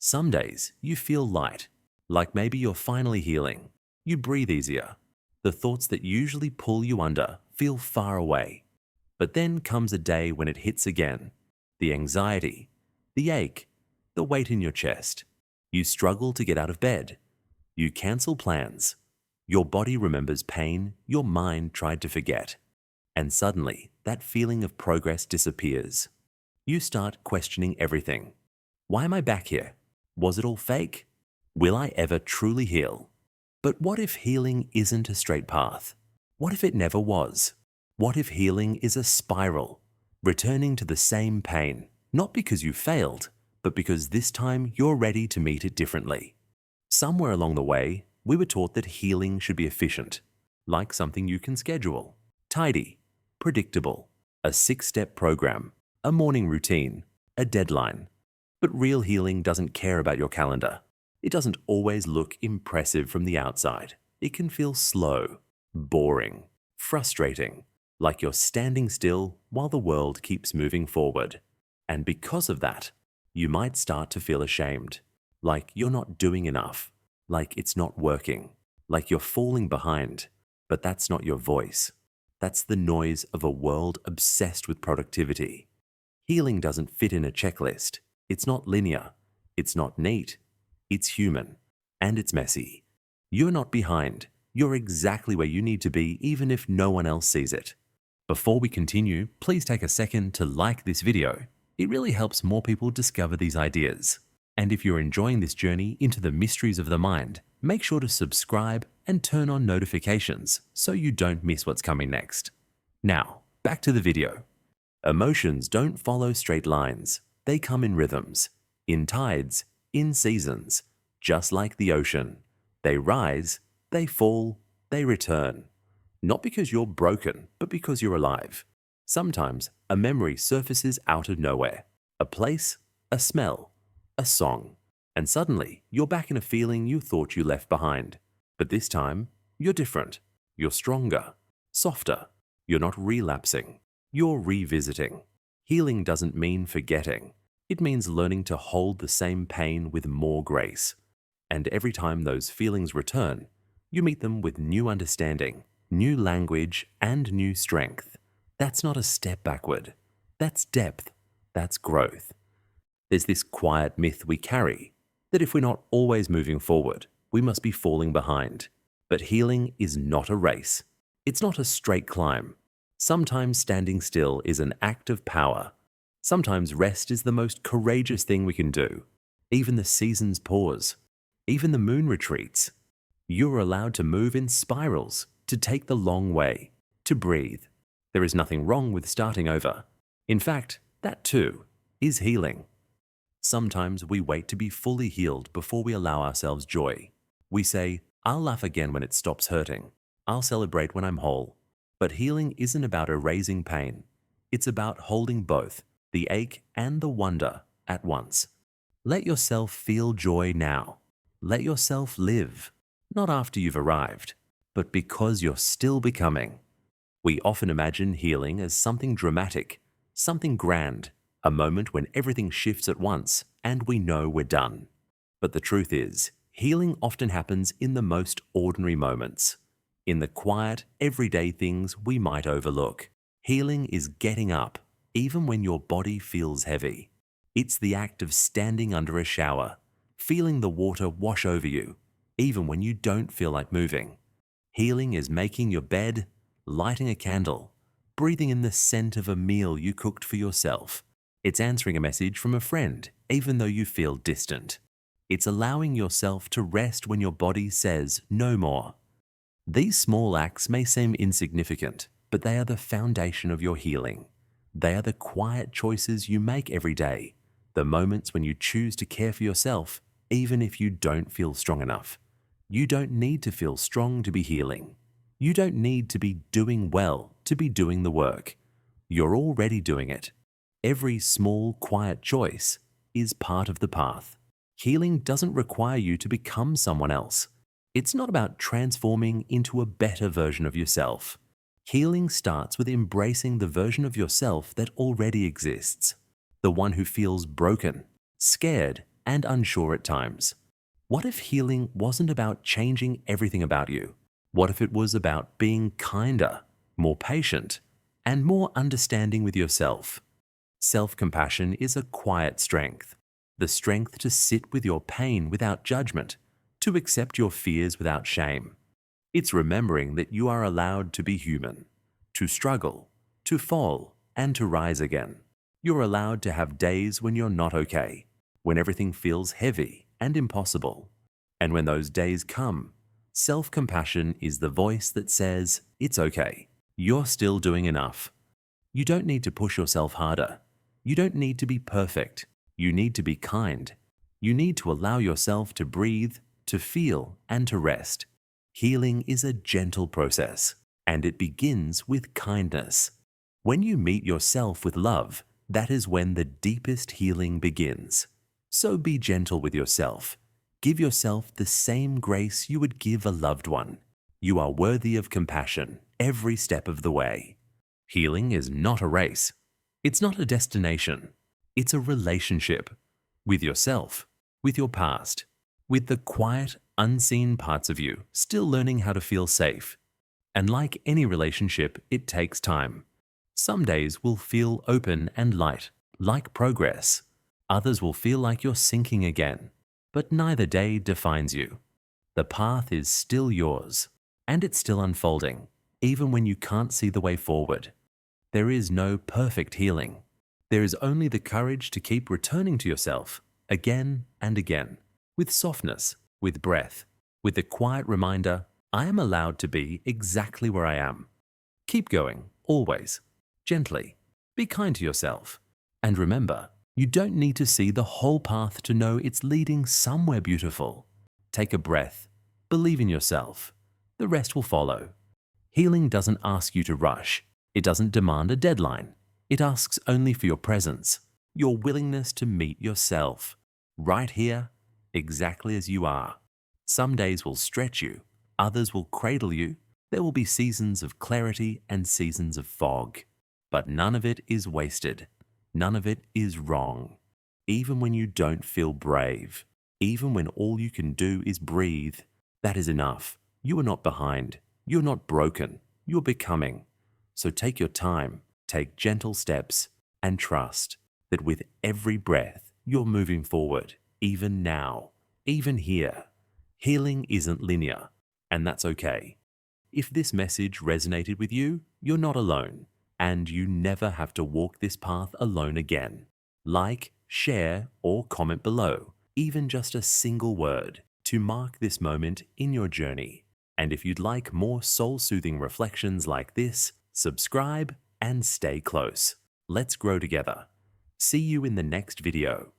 Some days you feel light, like maybe you're finally healing. You breathe easier. The thoughts that usually pull you under feel far away. But then comes a day when it hits again. The anxiety, the ache, the weight in your chest. You struggle to get out of bed. You cancel plans. Your body remembers pain your mind tried to forget. And suddenly, that feeling of progress disappears. You start questioning everything. Why am I back here? Was it all fake? Will I ever truly heal? But what if healing isn't a straight path? What if it never was? What if healing is a spiral, returning to the same pain, not because you failed, but because this time you're ready to meet it differently? Somewhere along the way, we were taught that healing should be efficient, like something you can schedule, tidy, predictable, a 6-step program, a morning routine, a deadline. But real healing doesn't care about your calendar. It doesn't always look impressive from the outside. It can feel slow, boring, frustrating, like you're standing still while the world keeps moving forward. And because of that, you might start to feel ashamed, like you're not doing enough, like it's not working, like you're falling behind. But that's not your voice. That's the noise of a world obsessed with productivity. Healing doesn't fit in a checklist. It's not linear. It's not neat. It's human. And it's messy. You're not behind. You're exactly where you need to be, even if no one else sees it. Before we continue, please take a second to like this video. It really helps more people discover these ideas. And if you're enjoying this journey into the mysteries of the mind, make sure to subscribe and turn on notifications so you don't miss what's coming next. Now, back to the video. Emotions don't follow straight lines. They come in rhythms, in tides, in seasons, just like the ocean. They rise, they fall, they return. Not because you're broken, but because you're alive. Sometimes a memory surfaces out of nowhere. A place, a smell, a song. And suddenly you're back in a feeling you thought you left behind. But this time, you're different. You're stronger, softer. You're not relapsing. You're revisiting. Healing doesn't mean forgetting. It means learning to hold the same pain with more grace. And every time those feelings return, you meet them with new understanding, new language, and new strength. That's not a step backward. That's depth. That's growth. There's this quiet myth we carry that if we're not always moving forward, we must be falling behind. But healing is not a race. It's not a straight climb. Sometimes standing still is an act of power. Sometimes rest is the most courageous thing we can do. Even the seasons pause. Even the moon retreats. You're allowed to move in spirals, to take the long way, to breathe. There is nothing wrong with starting over. In fact, that too is healing. Sometimes we wait to be fully healed before we allow ourselves joy. We say, I'll laugh again when it stops hurting. I'll celebrate when I'm whole. But healing isn't about erasing pain. It's about holding both, the ache and the wonder, at once. Let yourself feel joy now. Let yourself live, not after you've arrived, but because you're still becoming. We often imagine healing as something dramatic, something grand, a moment when everything shifts at once and we know we're done. But the truth is, healing often happens in the most ordinary moments, in the quiet, everyday things we might overlook. Healing is getting up, even when your body feels heavy. It's the act of standing under a shower, feeling the water wash over you, even when you don't feel like moving. Healing is making your bed, lighting a candle, breathing in the scent of a meal you cooked for yourself. It's answering a message from a friend, even though you feel distant. It's allowing yourself to rest when your body says no more. These small acts may seem insignificant, but they are the foundation of your healing. They are the quiet choices you make every day, the moments when you choose to care for yourself, even if you don't feel strong enough. You don't need to feel strong to be healing. You don't need to be doing well to be doing the work. You're already doing it. Every small, quiet choice is part of the path. Healing doesn't require you to become someone else. It's not about transforming into a better version of yourself. Healing starts with embracing the version of yourself that already exists, the one who feels broken, scared, and unsure at times. What if healing wasn't about changing everything about you? What if it was about being kinder, more patient, and more understanding with yourself? Self-compassion is a quiet strength, the strength to sit with your pain without judgment, to accept your fears without shame. It's remembering that you are allowed to be human, to struggle, to fall, and to rise again. You're allowed to have days when you're not okay, when everything feels heavy and impossible. And when those days come, self-compassion is the voice that says, it's okay, you're still doing enough. You don't need to push yourself harder. You don't need to be perfect. You need to be kind. You need to allow yourself to breathe, to feel, and to rest. Healing is a gentle process, and it begins with kindness. When you meet yourself with love, that is when the deepest healing begins. So be gentle with yourself. Give yourself the same grace you would give a loved one. You are worthy of compassion every step of the way. Healing is not a race. It's not a destination. It's a relationship with yourself, with your past, with the quiet, unseen parts of you still learning how to feel safe. And like any relationship, it takes time. Some days will feel open and light, like progress. Others will feel like you're sinking again. But neither day defines you. The path is still yours, and it's still unfolding, even when you can't see the way forward. There is no perfect healing. There is only the courage to keep returning to yourself again and again, with softness, with breath, with the quiet reminder, I am allowed to be exactly where I am. Keep going, always, gently. Be kind to yourself. And remember, you don't need to see the whole path to know it's leading somewhere beautiful. Take a breath. Believe in yourself. The rest will follow. Healing doesn't ask you to rush. It doesn't demand a deadline. It asks only for your presence, your willingness to meet yourself, right here, exactly as you are. Some days will stretch you, others will cradle you. There will be seasons of clarity and seasons of fog. But none of it is wasted. None of it is wrong. Even when you don't feel brave, even when all you can do is breathe, that is enough. You are not behind. You're not broken. You're becoming. So take your time, take gentle steps, and trust that with every breath, you're moving forward, even now, even here. Healing isn't linear, and that's okay. If this message resonated with you, you're not alone, and you never have to walk this path alone again. Like, share, or comment below, even just a single word, to mark this moment in your journey. And if you'd like more soul-soothing reflections like this, subscribe and stay close. Let's grow together. See you in the next video.